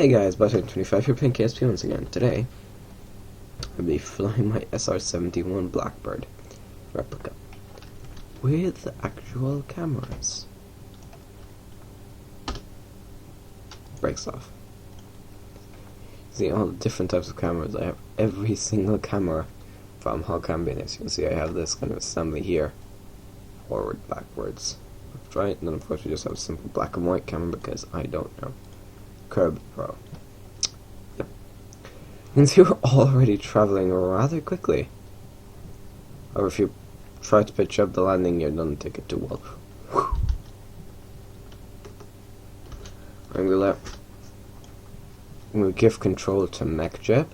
Hey guys, Button25 here playing KSP once again. Today, I'll be flying my SR-71 Blackbird replica with actual cameras. Breaks off. See all the different types of cameras. I have every single camera from Hull Cambin. As you can see, I have this kind of assembly here. Forward, backwards, left, right, and then of course we just have a simple black and white camera because I don't know. Curb Pro. Yep. You can see we're already traveling rather quickly. However, if you try to pitch up the landing, you don't take it too well. I'm gonna give control to MechJeb.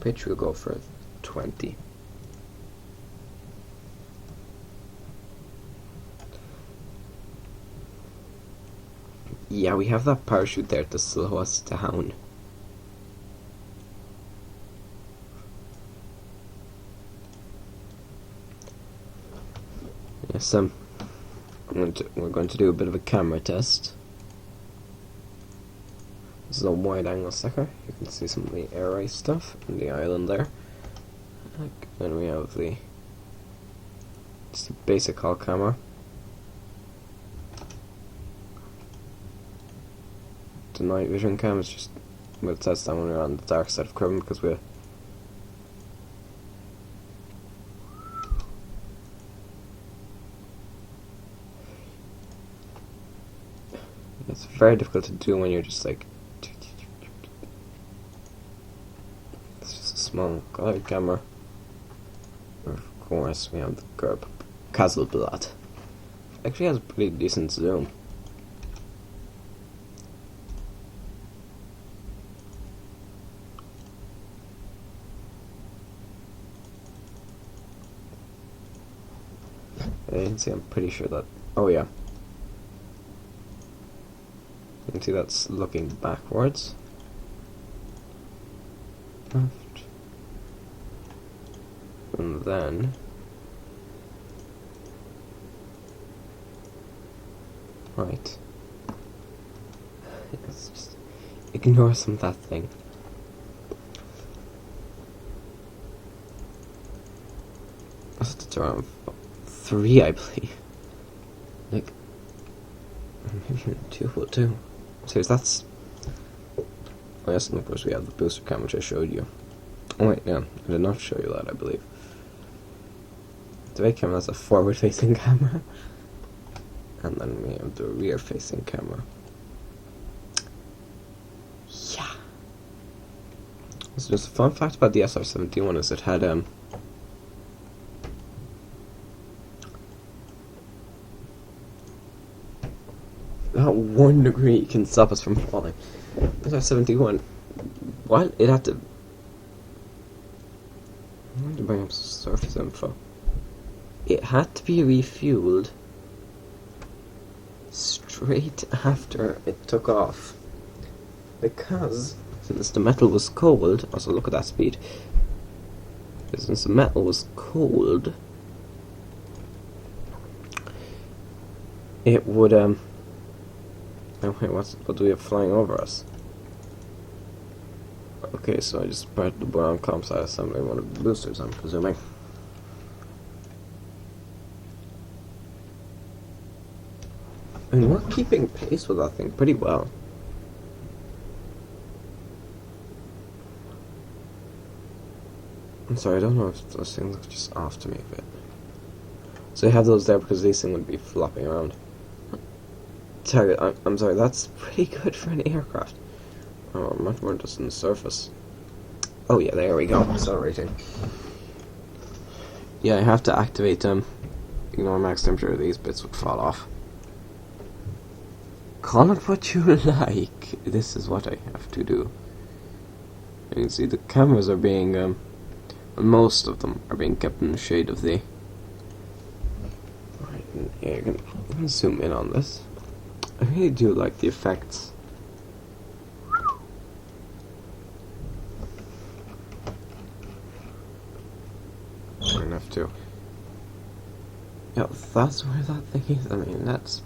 Pitch will go for 20. Yeah, we have that parachute there to slow us down. Yes, we're going to do a bit of a camera test. This is a wide-angle sucker. You can see some of the air race stuff in the island there. Then we have just a basic Hull camera. The night vision cam is just, we'll test that when we're on the dark side of Kerbin because it's very difficult to do when you're just like, it's just a small glide camera. Of course we have the Gerb Hasselblad. Actually has a pretty decent zoom. You can see I'm pretty sure that, oh yeah, you can see that's looking backwards, left, and then right. Let's just ignore some of that thing. That's around 3, I believe. Like, maybe 2 or 2. So that's. Oh yes, and of course we have the booster cam which I showed you. Oh wait, no, I did not show you that, I believe. The right camera, that's a forward-facing camera, and then we have the rear-facing camera. Yeah. So just a fun fact about the SR-71 is it had about 1 degree can stop us from falling. SR-71, while it had to... I need to bring up some surface info. It had to be refueled straight after it took off. Because, since the metal was cold, also look at that speed. Since the metal was cold, it would, oh wait, what do we have flying over us? Okay, so I just put the brown comp side assembly one of the boosters, I'm presuming. And we're keeping pace with that thing pretty well. I'm sorry, I don't know if those things look just off to me a bit. So you have those there because these things would be flopping around. Sorry, I'm sorry, that's pretty good for an aircraft. Oh, much more just on the surface. Oh yeah, there we go, accelerating. Yeah, I have to activate them. Ignore max temperature, these bits would fall off. Call it what you like. This is what I have to do. You can see the cameras are being, most of them are being kept in the shade of the... Right, yeah, you can zoom in on this. I really do like the effects. I don't have to. Yeah, that's where that thing is. I mean, that's...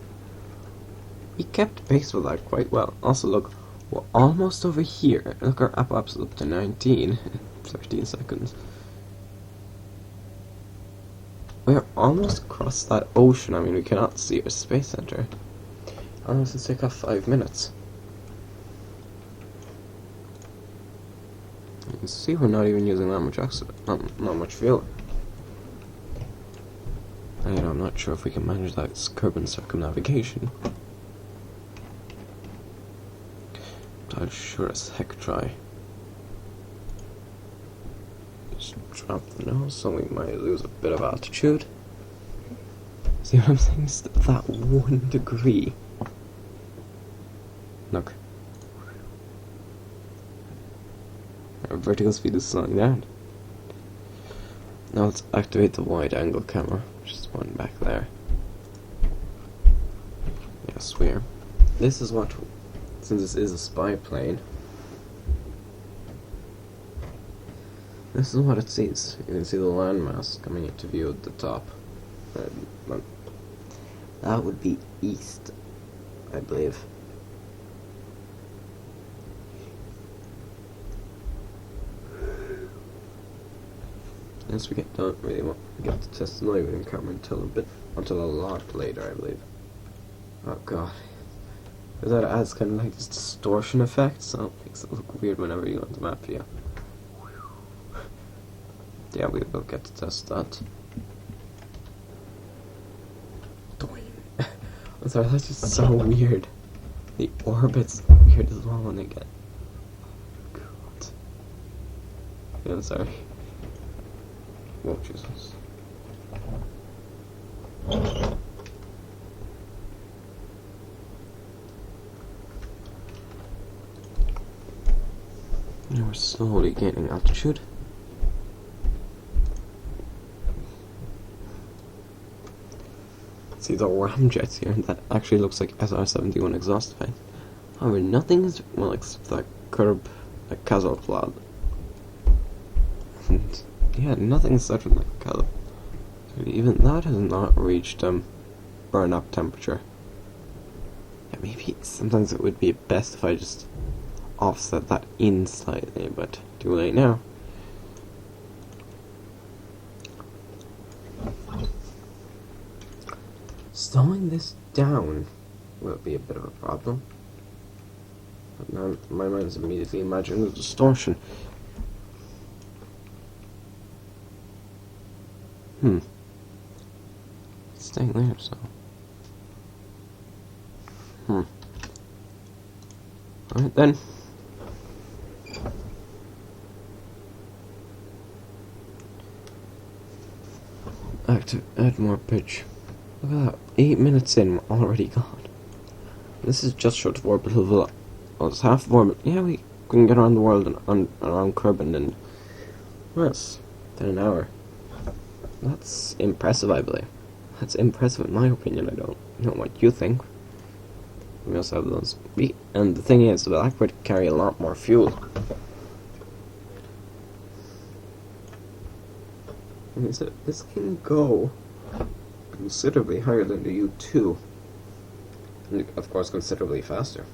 We kept pace with that quite well. Also, look, we're almost over here. Look, our app-up's up to 19. 13 seconds. We're almost across that ocean. I mean, we cannot see our space center. Almost to take off 5 minutes. You can see we're not even using that much oxygen, not much fuel. And I'm not sure if we can manage that Kerbin circumnavigation. But I'll sure as heck try. Just drop the nose so we might lose a bit of altitude. See what I'm saying? Just that 1 degree. Look. Our vertical speed is slowing down. Now let's activate the wide angle camera, which is one back there. Yes, we're. This is what, since this is a spy plane, this is what it sees. You can see the landmass coming into view at the top. That would be east, I believe. Yes, we don't really want to get to test the light viewing camera until a lot later, I believe. Oh god. Because that adds kind of like this distortion effect, so it makes it look weird whenever you go into map view. Yeah, we will get to test that. I'm sorry, that's just so weird. The orbit's weird as well when they get... God. Yeah, I'm sorry. Oh, Jesus. Now we're slowly gaining altitude. See the ramjets here, that actually looks like SR-71 exhaust fan. However, nothing is, well, except that curb, like casual plot. And yeah, nothing's such a like color. Even that has not reached burn up temperature. Yeah, maybe sometimes it would be best if I just offset that in slightly, but too late now. Slowing this down will be a bit of a problem. But now my mind's immediately imagining the distortion. It's staying there, so. Alright then. Add more pitch. Look at that. 8 minutes in, we're already gone. This is just short of orbital velocity. Well, it's half of orbit. Yeah, we can get around the world and around Kerbin in, less than an hour. That's impressive, I believe. That's impressive in my opinion. I don't know what you think. We also have those. And the thing is, the Blackbird carry a lot more fuel. And so this can go considerably higher than the U2. And of course, considerably faster.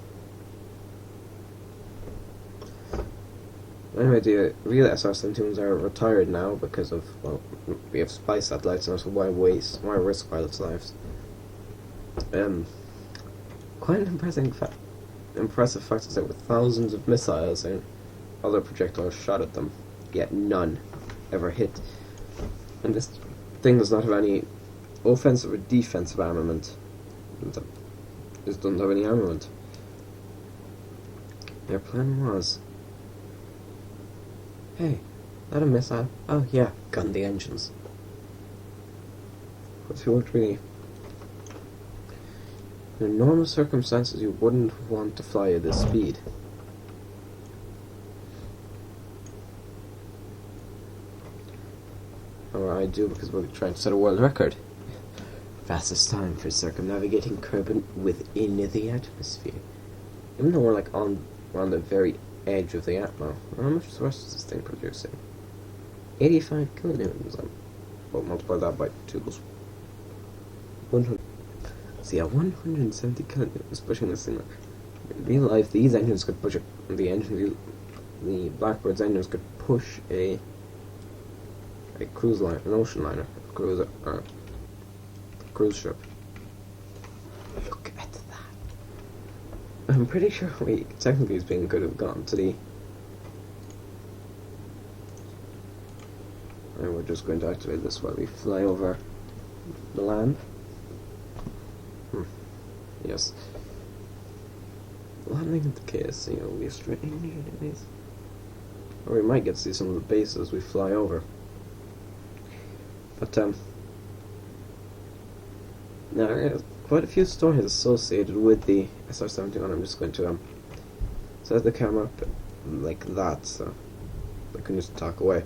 Anyway, the real SR-71s are retired now because of, well, we have spy satellites now, so why risk pilots' lives? Quite an impressive fact is that with thousands of missiles and other projectiles shot at them, yet none ever hit. And this thing does not have any offensive or defensive armament. It doesn't have any armament. Their plan was, hey, that a missile? Oh yeah, gun the engines. But you won't really. In normal circumstances, you wouldn't want to fly at this speed. Or I do because we're trying to set a world record. Fastest time for circumnavigating Kerbin within the atmosphere. Even though we're like on the very edge of the atmo. How much thrust is this thing producing? 85 kilonewtons. Well, multiply that by 2. 100. See, at 170 kilonewtons pushing this thing. In real life, these engines could push the Blackbird's engines could push a cruise line, an ocean liner, a cruiser, or a cruise ship. Look at that. I'm pretty sure we technically speaking could have gone to the. And we're just going to activate this while we fly over the land. Yes. Landing at the KSP will be strange. Or we might get to see some of the bases as we fly over. But now there are quite a few stories associated with the SR-71. I'm just going to set the camera up like that, so I can just talk away.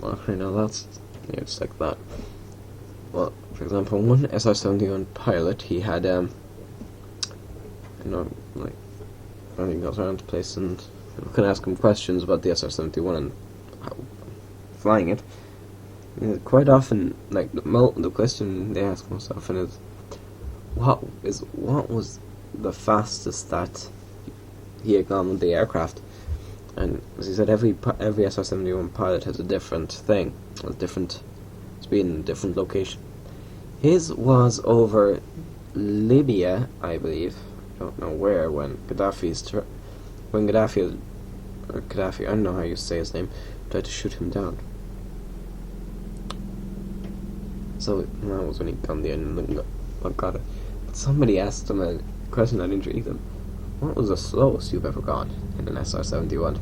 Well, I know that's just like that. Well, for example, one SR-71 pilot, he had like when he goes around the place and people can ask him questions about the SR-71 and how flying it. Quite often, like the question they ask most often is, what was the fastest that he had gone with the aircraft? And as he said, every SR-71 pilot has a different thing, a different speed and a different location. His was over Libya, I believe. I don't know where, when Gaddafi, I don't know how you say his name, tried to shoot him down. So that was when he gunned the engine and got it. But somebody asked him a question that intrigued him. What was the slowest you've ever gone in an SR-71?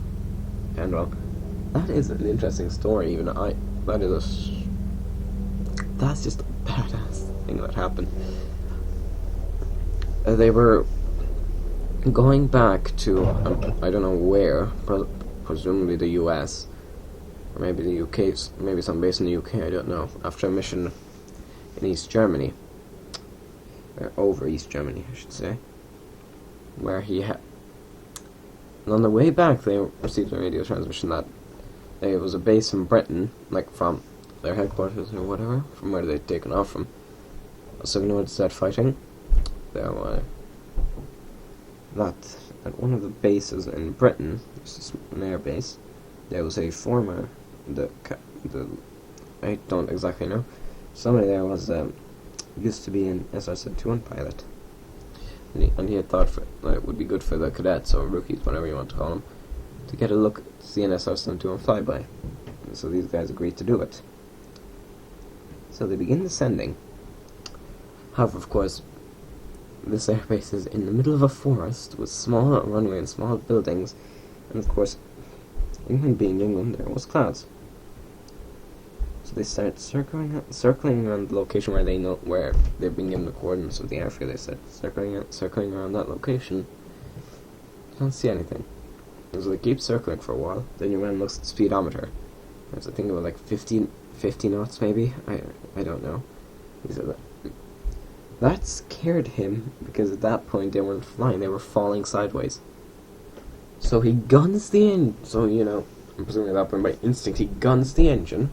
And well, that is an interesting story. That's just a badass thing that happened. They were going back to I don't know where, presumably the US, or maybe the UK, maybe some base in the UK. I don't know. After a mission in East Germany, or over East Germany, I should say, where he had. And on the way back, they received a radio transmission that it was a base in Britain, like from their headquarters or whatever, from where they'd taken off from. So when they started fighting, there was that at one of the bases in Britain, just an air base, there was a former, I don't exactly know, somebody there was used to be an SR-71 pilot. And he had thought it would be good for the cadets, or rookies, whatever you want to call them, to get a look to see an SR-71 flyby. And so these guys agreed to do it. So they begin descending. However, of course, this airbase is in the middle of a forest with small runway and small buildings, and of course, England being England, there was clouds. So they start circling around the location where they've been given the coordinates of the airfield. They said circling around that location. Don't see anything. So they keep circling for a while. Then your man looks at the speedometer. There's I think about like 50 knots maybe. I don't know. He said that scared him because at that point they weren't flying; they were falling sideways. So he guns the engine. So I'm presuming at that point by instinct he guns the engine.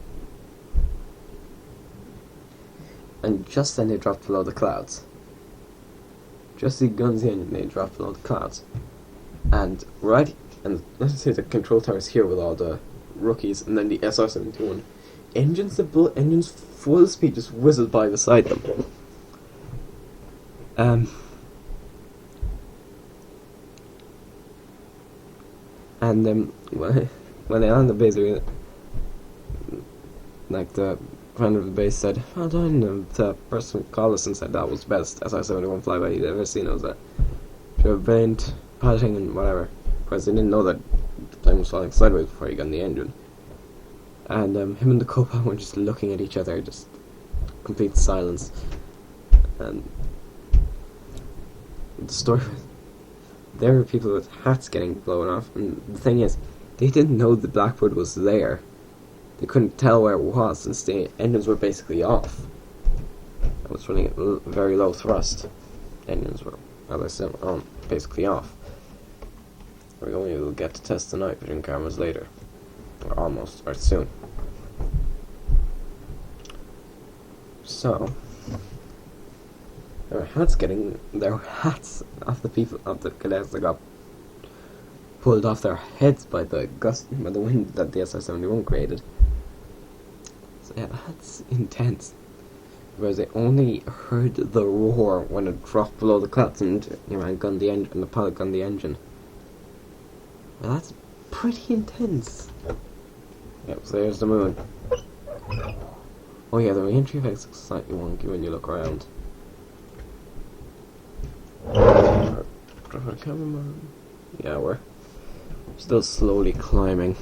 And just then they dropped below the clouds. Just as he guns the engine, they dropped below the clouds. And let's say the control tower is here with all the rookies, and then the SR-71 engines full speed just whizzes by beside them. And then when they land the base, like the friend of the base said, "Well done." And the person called us and said that was the best SR-71 flyby he'd ever seen. It was that pure brilliant piloting and whatever. Because they didn't know that the plane was falling sideways before he got in the engine. And him and the co-pilot were just looking at each other, just complete silence. And the story was, there were people with hats getting blown off, and the thing is, they didn't know the Blackbird was there. They couldn't tell where it was since the engines were basically off. I was running at very low thrust. Engines were, as I said, basically off. We only will get to test the night vision cameras later. Or almost, or soon. So, their hats off the people of the cadets that got pulled off their heads by the wind that the SR-71 created. So yeah, that's intense. Whereas they only heard the roar when it dropped below the clouds and gunned the engine, and the pilot gunned the engine. Well, that's pretty intense. Yep, so there's the moon. Oh yeah, the re-entry effects look slightly wonky when you look around. Yeah, we're still slowly climbing.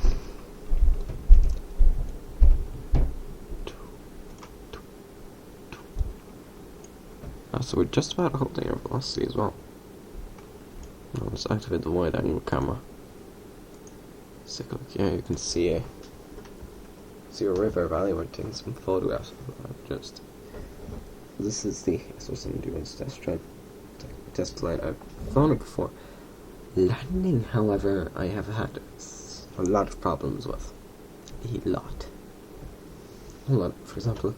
So we're just about holding our velocity as well. Now let's activate the wide angle camera. Take a look. Yeah, you can see a river valley. We're taking some photographs of just. This is the SR-71's test flight. I've flown it before. Landing, however, I have had a lot of problems with. A lot. Hold on, for example,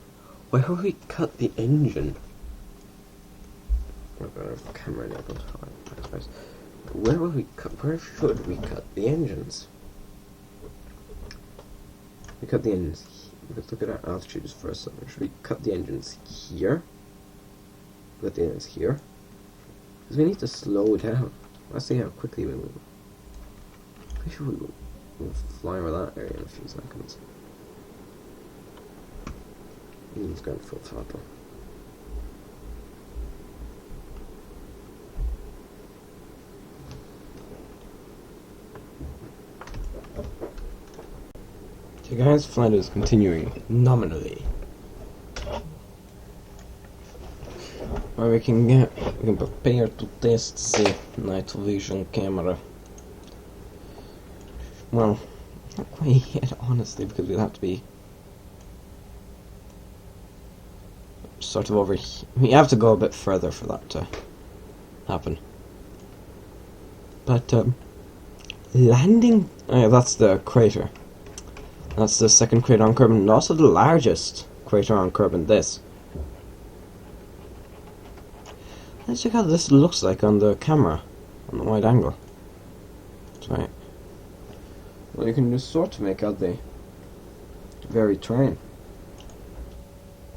where have we cut the engine? We're going to have the camera enabled. Where will we cut? Where should we cut the engines? We cut the engines. Let's look at our altitudes first. So should we cut the engines here? Cut the engines here? Because we need to slow down. Let's see how quickly we move. Pretty sure we'll fly over that area in a few seconds. He's going full throttle. Okay guys, flight is continuing nominally. Where we can prepare to test the night vision camera. Well, not quite yet, honestly, because we'll have to be sort of over here. We have to go a bit further for that to happen. But landing, that's the crater. That's the second crater on Kerbin, and also the largest crater on Kerbin. This. Let's check how this looks like on the camera, on the wide angle. That's right. Well, you can just sort of make out the very terrain.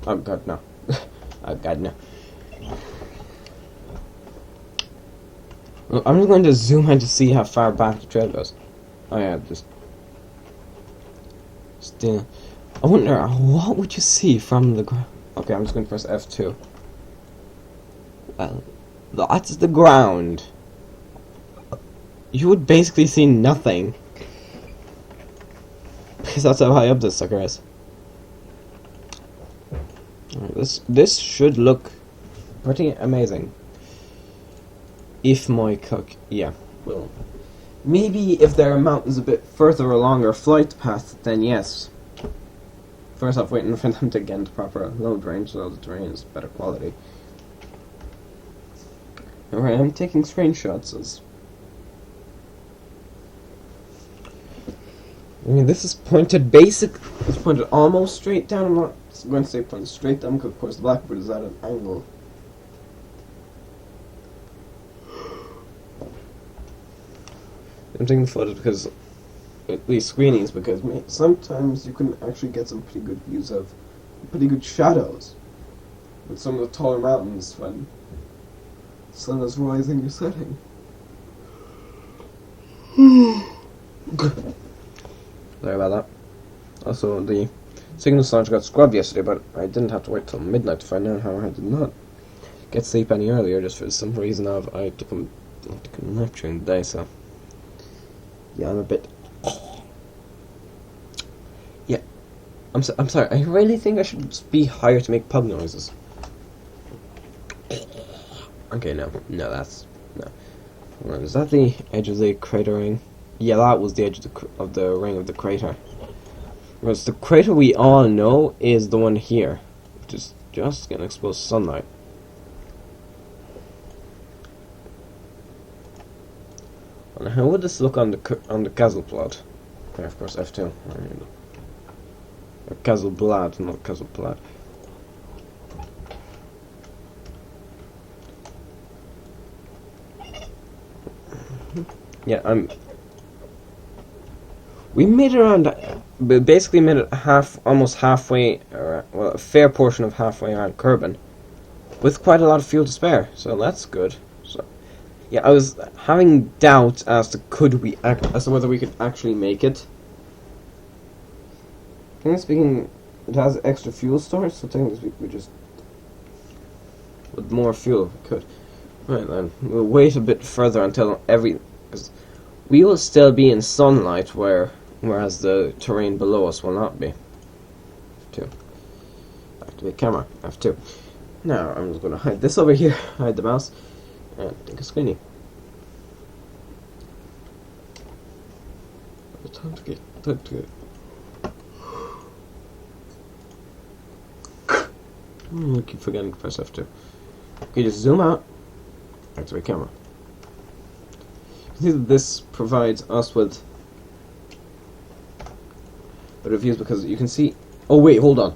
Oh god, no. Oh god, no. Well, I'm just going to zoom in to see how far back the trail goes. Oh yeah, just... Still, I wonder, what would you see from the ground? Okay, I'm just going to press F2. Well, that's the ground. You would basically see nothing. Because that's how high up this sucker is. This should look pretty amazing. If my cook... Yeah, well... Maybe if there are mountains a bit further along our flight path, then yes. First off, waiting for them to get into proper load range so the terrain is better quality. Alright, I'm taking screenshots as... I mean, this is pointed it's pointed almost straight down. I'm not going to say pointed straight down because of course the blackboard is at an angle. I'm taking the photos because, at least screenings, because sometimes you can actually get some pretty good views of pretty good shadows with some of the taller mountains when the sun is rising or setting. Sorry about that. Also, the signal sergeant got scrubbed yesterday, but I didn't have to wait till midnight to find out how I did not get sleep any earlier, just for some reason I took a nap during the day, so yeah, I'm a bit... Yeah, I'm sorry, I really think I should be higher to make pug noises. Okay, no, that's... No. Well, is that the edge of the crater ring? Yeah, that was the edge of the ring of the crater. Whereas the crater we all know is the one here, which is just getting exposed to sunlight. And how would this look on the Castle plot? Okay, of course, F2. Castle Blad, not Castle Blad. Yeah, we made it around. We basically made it almost halfway, or well, a fair portion of halfway around Kerbin, with quite a lot of fuel to spare. So that's good. So, yeah, I was having doubts as to as to whether we could actually make it. Technically speaking, it has extra fuel storage, so technically we just with more fuel we could. Right then, we'll wait a bit further until because we will still be in sunlight, whereas the terrain below us will not be. F2. Activate camera. F2. Now I'm just going to hide this over here, hide the mouse, and take a screenie. Time to get. I keep forgetting to press F2. Okay, just zoom out. Activate camera. You see that this provides us with better views because you can see. Oh wait, hold on.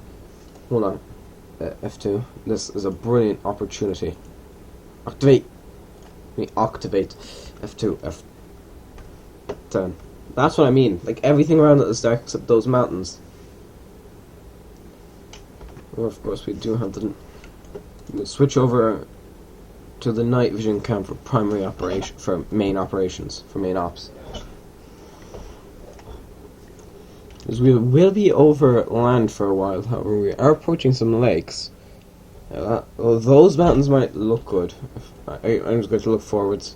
F2. This is a brilliant opportunity. Activate. Activate. F2. F10. That's what I mean. Like everything around it is dark except those mountains. Well, of course, we do have to switch over to the night vision cam for main operations, for main ops. Because we will be over land for a while, however, we are approaching some lakes. Well, those mountains might look good. I'm just going to look forwards.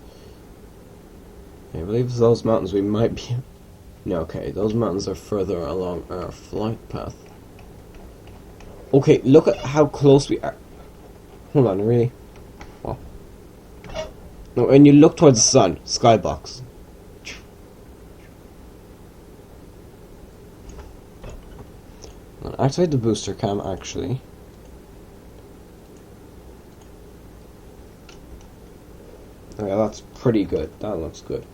I believe those mountains we might be. No, okay, those mountains are further along our flight path. Okay, look at how close we are. Hold on, really? What? No, when you look towards the sun, skybox. I'll activate the booster cam, actually. Okay, that's pretty good. That looks good.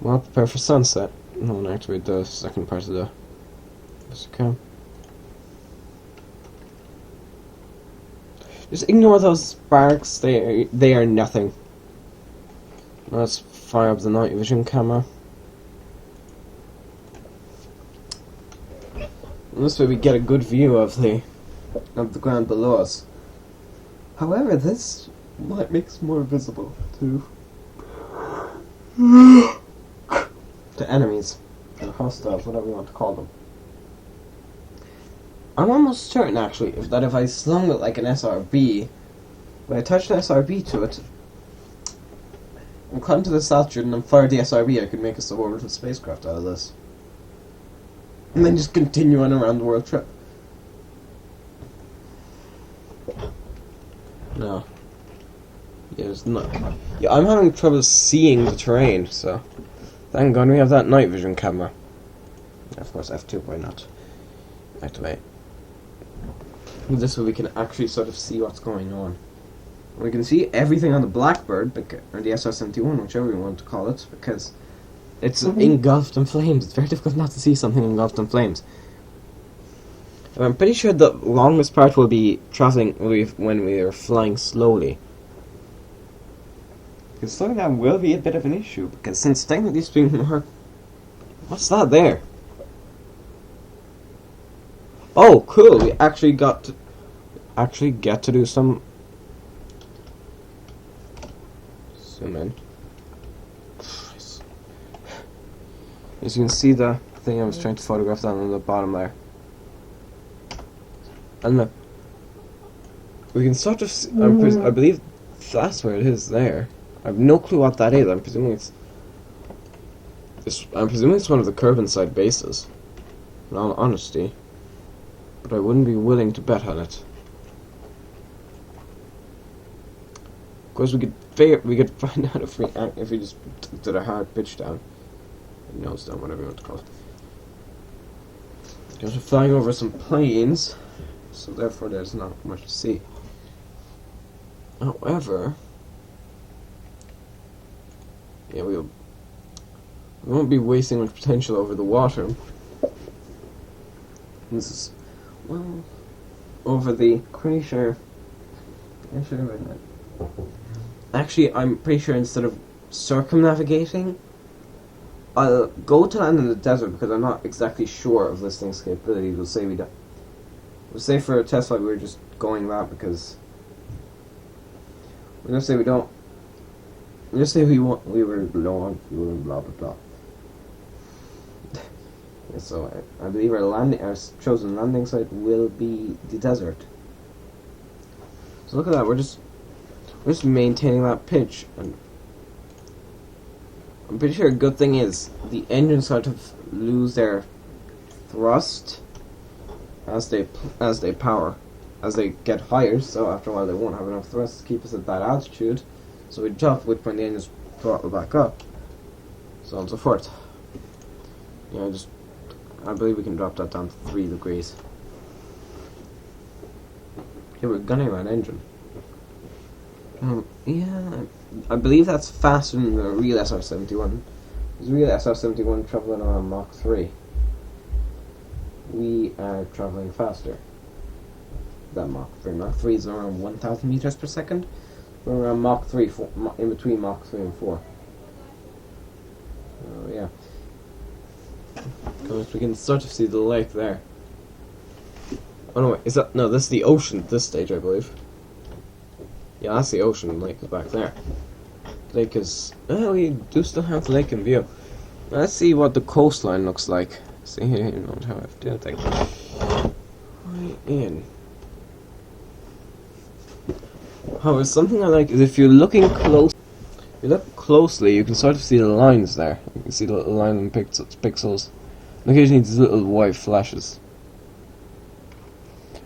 Well, prepare for sunset. I'm going to activate the second part of the booster cam. Just ignore those sparks. They are nothing. Let's fire up the night vision camera. And this way we get a good view of the ground below us. However, this might make us more visible to enemies or hostiles, whatever you want to call them. I'm almost certain, actually, that if I slung it like an SRB, when I touched an SRB to it, and climbed to this altitude and fired the SRB, I could make a suborbital spacecraft out of this. And then just continue on around the world trip. No. Yeah, it's not. Yeah, I'm having trouble seeing the terrain, so thank God we have that night vision camera. Of course, F2, why not? Activate. This way we can actually sort of see what's going on. We can see everything on the Blackbird, or the SR-71, whichever you want to call it, because it's engulfed in flames. It's very difficult not to see something engulfed in flames. And I'm pretty sure the longest part will be traveling when we are flying slowly. Because slowing down will be a bit of an issue, because since technically speaking, what's that there? Oh, cool! We actually get to do some. Zoom in. As you can see, the thing I was trying to photograph down on the bottom there. And look, we can sort of see, I believe that's where it is there. I have no clue what that is. I'm presuming it's one of the Kerbin side bases. In all honesty, but I wouldn't be willing to bet on it. Of course, we could find out if we just did a hard pitch down, nose down, whatever you want to call it. Because we're flying over some plains, so therefore there's not much to see. However, yeah, we won't be wasting much potential over the water. This is, well, over the crater. Actually, I'm pretty sure instead of circumnavigating, I'll go to land in the desert because I'm not exactly sure of this thing's capabilities. We'll say we don't. We'll say for a test flight we're just going that because we're gonna say we don't. We'll just say we were low on fuel and blah blah blah. Yeah, so I believe our chosen landing site will be the desert. So look at that. We're just maintaining that pitch, and I'm pretty sure a good thing is the engines sort of lose their thrust as they get higher. So after a while, they won't have enough thrust to keep us at that altitude. So we drop, which when the engines throttle back up, so on and so forth. Yeah, I believe we can drop that down to 3 degrees. Yeah, we're gunning that engine. Yeah, I believe that's faster than the real SR-71. The real SR-71 traveling around Mach 3. We are traveling faster than Mach 3. Mach 3 is around 1,000 meters per second. We're around Mach 3, in between Mach 3 and 4. So, yeah. We can sort of see the lake there. Oh no, wait, no, this is the ocean at this stage, I believe. Yeah, that's the ocean. Lake is back there. Lake is... Oh, we do still have the lake in view. Let's see what the coastline looks like. See here, you don't have to take right in. However, something I like is if you're looking close... If you look closely, you can sort of see the lines there. You can see the little line in pixels. And occasionally these little white flashes.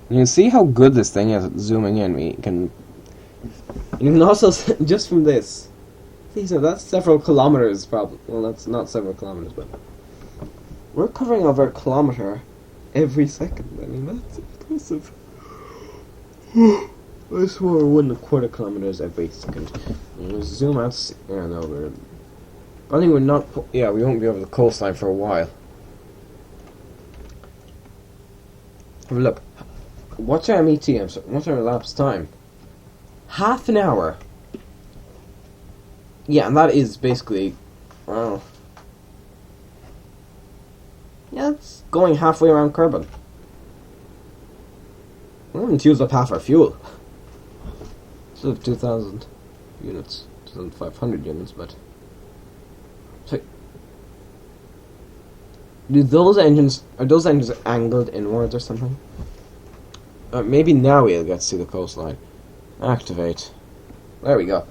And you can see how good this thing is at zooming in. You can also, just from this, that's several kilometers probably. Well, that's not several kilometers, but we're covering over a kilometer every second. I mean, that's impressive. I swore 1.25 kilometers every second. And we'll zoom out to see. Yeah, no, I think we're not. Yeah, we won't be over the coastline for a while. Have a look. What's our MET? What's our elapsed time? Half an hour. Yeah, and that is basically, wow. Yeah, it's going halfway around Kerbin. We haven't used up half our fuel. Still have 2,000 units, 2,500 units, but... So, are those engines angled inwards or something? Maybe now we'll get to see the coastline. Activate. There we go.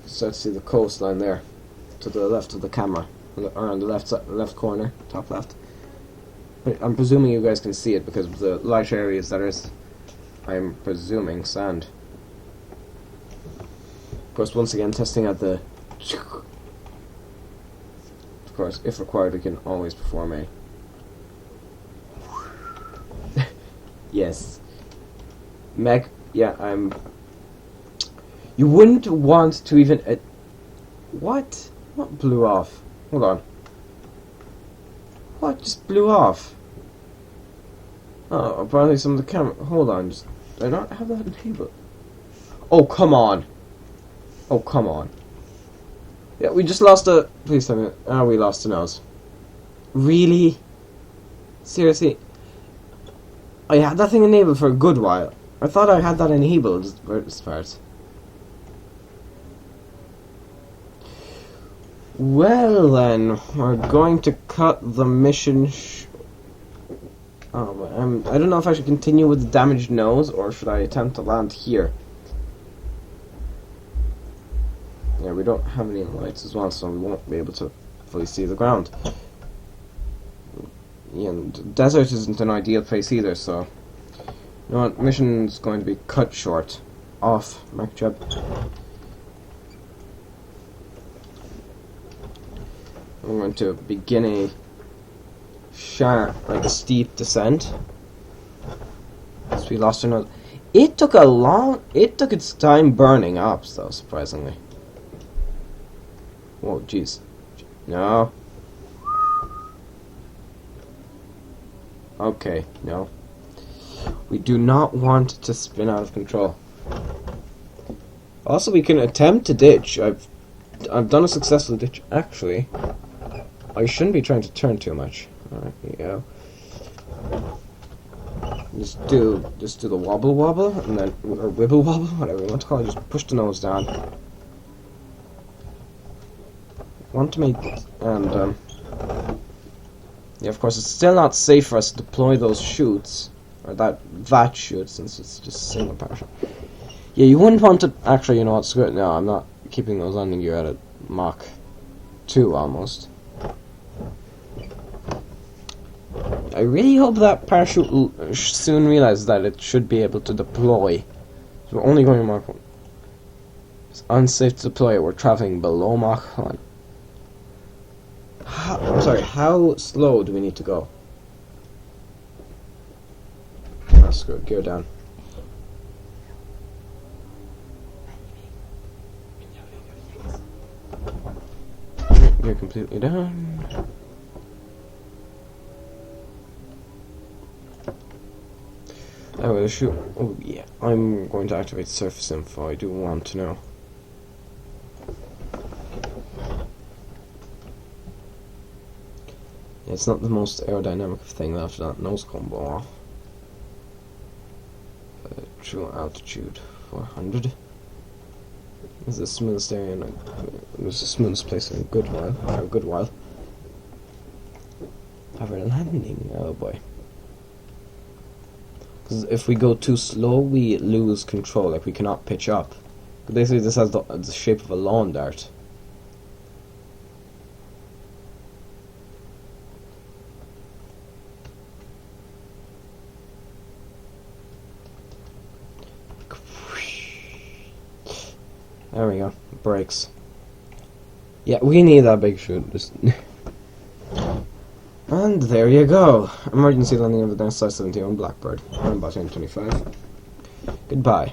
Start to see the coastline there, to the left of the camera, or on the left corner, top left. But I'm presuming you guys can see it because of the light areas that is, I'm presuming, sand. Of course, once again, testing out the... Of course, if required, we can always perform a... Yes. Yeah, you wouldn't want to even... What? What blew off? Hold on. What just blew off? Oh, apparently some of the camera... Hold on, do I not have that enabled? Oh, come on. Oh, come on. Yeah, we just lost a... Please tell me... Oh, we lost a nose. Really? Seriously? I had that thing enabled for a good while. I thought I had that enabled as part. Well then, we're going to cut the mission I don't know if I should continue with the damaged nose or should I attempt to land here. Yeah, we don't have any lights as well, so we won't be able to fully see the ground. Yeah, and the desert isn't an ideal place either, so... You know what, mission's going to be cut short. Off, Mark Jeb. I'm going to begin a sharp, like a steep descent. As we lost our nose. It took its time burning up, though, surprisingly. Whoa, jeez. No. Okay, no. We do not want to spin out of control. Also, we can attempt to ditch. I've done a successful ditch. Actually, I shouldn't be trying to turn too much. Alright, here you go. Just do the wobble wobble, and then, or wibble wobble, whatever you want to call it. Just push the nose down. Want to make, and yeah, of course, it's still not safe for us to deploy those chutes, or that chute, since it's just single parachute. Yeah, you wouldn't want to. Actually, you know what? Screw it. No, I'm not keeping those landing gear at a Mach 2 almost. I really hope that parachute will soon realize that it should be able to deploy. So we're only going to Mach 1. It's unsafe to deploy it. We're traveling below Mach 1. I'm sorry, how slow do we need to go? Oh, screw it, gear down. Gear completely down. I'm going to shoot. Oh yeah, I'm going to activate surface info. I do want to know. It's not the most aerodynamic thing after that nose combo off. True altitude 400. This is the smoothest area in this is the smoothest place in a good while. However, landing, oh boy. Because if we go too slow, we lose control. Like, we cannot pitch up. Basically, this has the shape of a lawn dart. There we go. Brakes. Yeah, we need that big chute. Just and there you go. Emergency landing of the SR-71 Blackbird. I'm about 25. Goodbye.